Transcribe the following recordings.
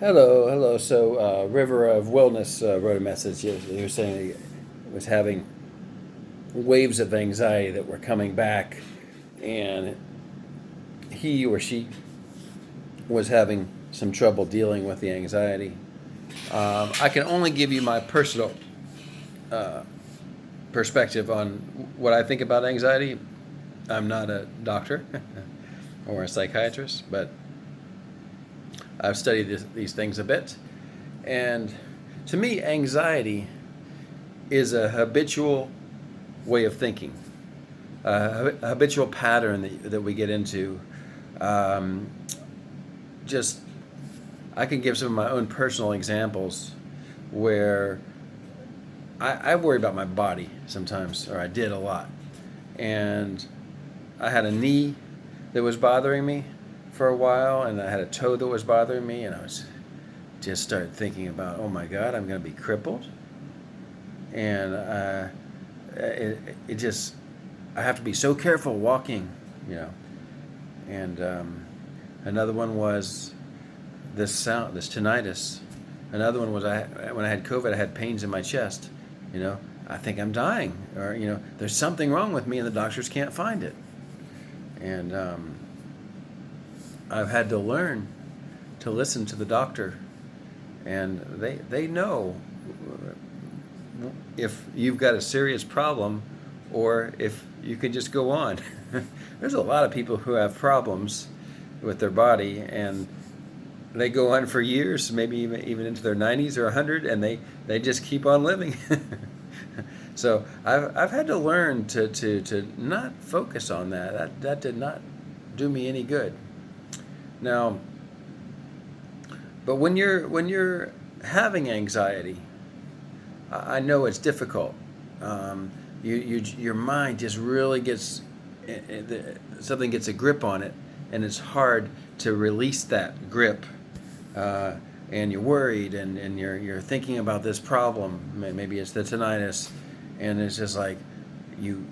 Hello, hello. So, River of Wellness wrote a message. He was saying he was having waves of anxiety that were coming back, and he or she was having some trouble dealing with the anxiety. I can only give you my personal perspective on what I think about anxiety. I'm not a doctor or a psychiatrist, but I've studied these things a bit. And to me, anxiety is a habitual way of thinking, a habitual pattern that we get into. Um, just, I can give some of my own personal examples where I worry about my body sometimes, or I did a lot. And I had a knee that was bothering me for a while, and I had a toe that was bothering me, and I was just started thinking about, oh my God, I'm going to be crippled. And it just, I have to be so careful walking, you know. And another one was this tinnitus. Another one was when I had COVID, I had pains in my chest. You know, I think I'm dying, or there's something wrong with me, and the doctors can't find it. And I've had to learn to listen to the doctor, and they know if you've got a serious problem or if you can just go on. There's a lot of people who have problems with their body, and they go on for years, maybe even into their 90s or 100, and they just keep on living. So I've had to learn to not focus on that. That did not do me any good. Now, but when you're having anxiety, I know it's difficult. Your mind just really gets something gets a grip on it, and it's hard to release that grip. And you're worried, and you're thinking about this problem. Maybe it's the tinnitus, and it's just like you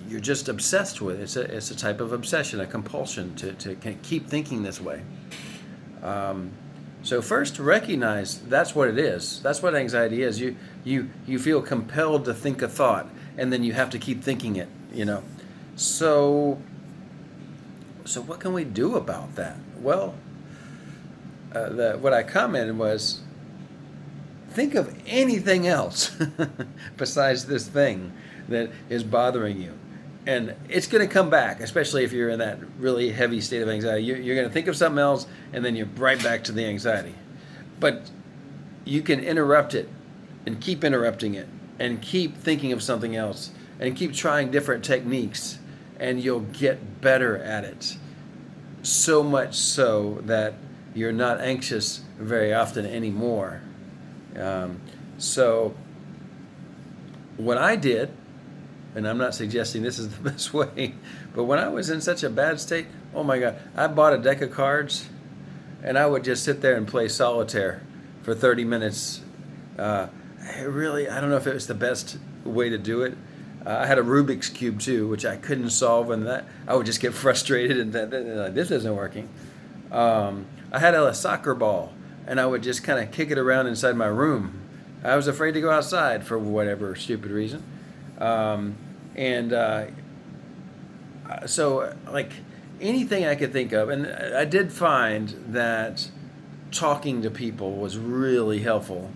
you're just obsessed with it. It's a type of obsession, a compulsion to keep thinking this way. Um, so first, recognize that's what it is. That's what anxiety is. You feel compelled to think a thought, and then you have to keep thinking it. So what can we do about that? Well, what I commented was, think of anything else besides this thing that is bothering you. And it's going to come back, especially if you're in that really heavy state of anxiety. You're going to think of something else, and then you're right back to the anxiety. But you can interrupt it and keep interrupting it and keep thinking of something else and keep trying different techniques, and you'll get better at it. So much so that you're not anxious very often anymore. So what I did, and I'm not suggesting this is the best way, but when I was in such a bad state, oh my God, I bought a deck of cards, and I would just sit there and play solitaire for 30 minutes. I don't know if it was the best way to do it. I had a Rubik's Cube too, which I couldn't solve, and that I would just get frustrated and like, this isn't working. I had a soccer ball, and I would just kind of kick it around inside my room. I was afraid to go outside for whatever stupid reason. And so, like, anything I could think of. And I did find that talking to people was really helpful.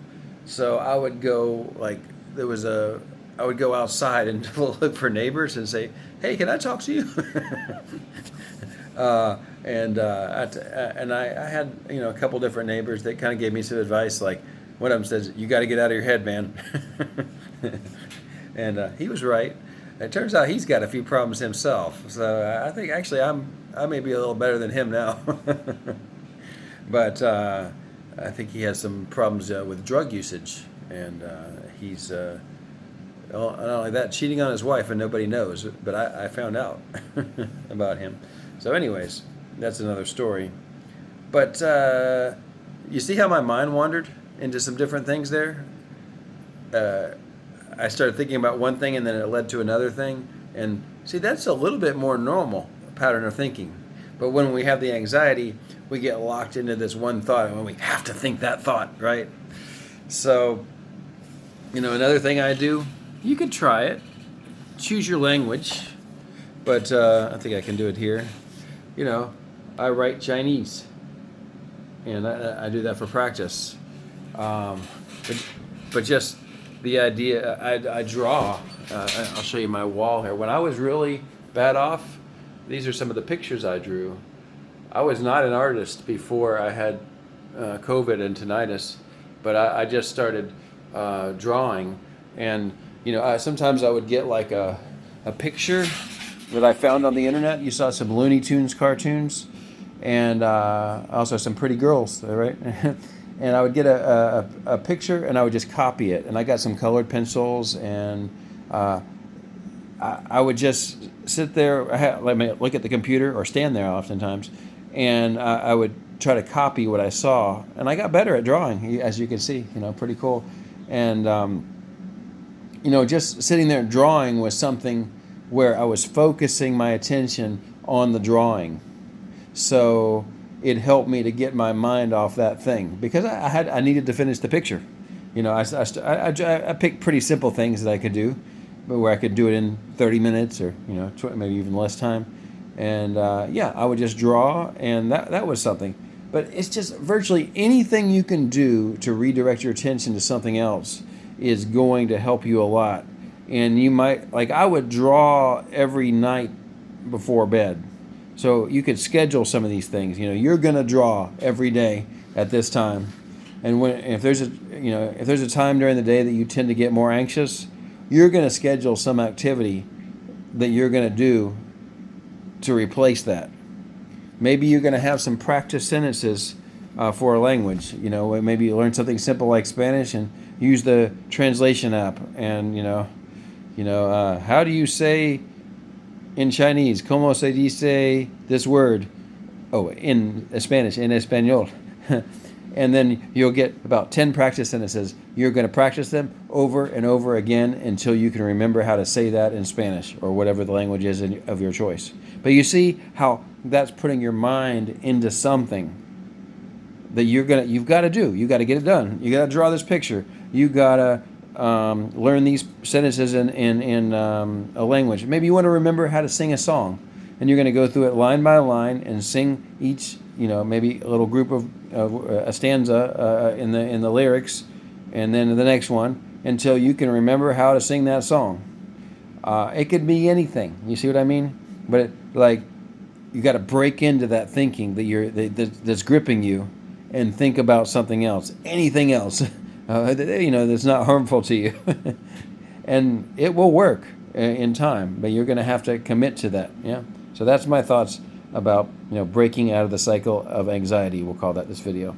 So I would go, like, I would go outside and look for neighbors and say, "Hey, can I talk to you?" I had a couple different neighbors that kind of gave me some advice. Like, one of them says, "You got to get out of your head, man," and he was right. It turns out he's got a few problems himself. So I think actually I may be a little better than him now, but I think he has some problems with drug usage, and he's. Not only that, cheating on his wife, and nobody knows. But I found out about him. So, anyways, that's another story. But you see how my mind wandered into some different things there? Uh, I started thinking about one thing, and then it led to another thing. And see, that's a little bit more normal pattern of thinking. But when we have the anxiety, we get locked into this one thought, and we have to think that thought, right? So, another thing I do, you could try it. Choose your language, but I think I can do it here. I write Chinese, and I do that for practice. But just the idea, I draw. I'll show you my wall here. When I was really bad off, these are some of the pictures I drew. I was not an artist before I had COVID and tinnitus, but I just started drawing. And sometimes I would get like a picture that I found on the internet. You saw some Looney Tunes cartoons, and also some pretty girls, right? And I would get a picture, and I would just copy it. And I got some colored pencils, and I would just sit there, let me look at the computer, or stand there oftentimes, and I would try to copy what I saw. And I got better at drawing, as you can see, pretty cool. And, just sitting there drawing was something where I was focusing my attention on the drawing. So it helped me to get my mind off that thing, because I needed to finish the picture. I picked pretty simple things that I could do, but where I could do it in 30 minutes or maybe even less time. And I would just draw, and that was something. But it's just virtually anything you can do to redirect your attention to something else is going to help you a lot. And you might, I would draw every night before bed. So you could schedule some of these things. You're going to draw every day at this time. And if there's a time during the day that you tend to get more anxious, you're going to schedule some activity that you're going to do to replace that. Maybe you're going to have some practice sentences for a language. Maybe you learn something simple like Spanish and use the translation app. And how do you say in Chinese? ¿Cómo se dice this word? Oh, in Spanish, en español. And then you'll get about 10 practice sentences. You're going to practice them over and over again until you can remember how to say that in Spanish or whatever the language is of your choice. But you see how that's putting your mind into something that you've got to do. You got to get it done. You got to draw this picture. You got to learn these sentences in a language. Maybe you want to remember how to sing a song, and you're going to go through it line by line and sing each, maybe a little group of a stanza in the lyrics, and then the next one until you can remember how to sing that song. It could be anything. You see what I mean? But you got to break into that thinking that's gripping you, and think about something else, anything else. That's not harmful to you. And it will work in time, but you're going to have to commit to that. Yeah. So that's my thoughts about breaking out of the cycle of anxiety. We'll call that this video.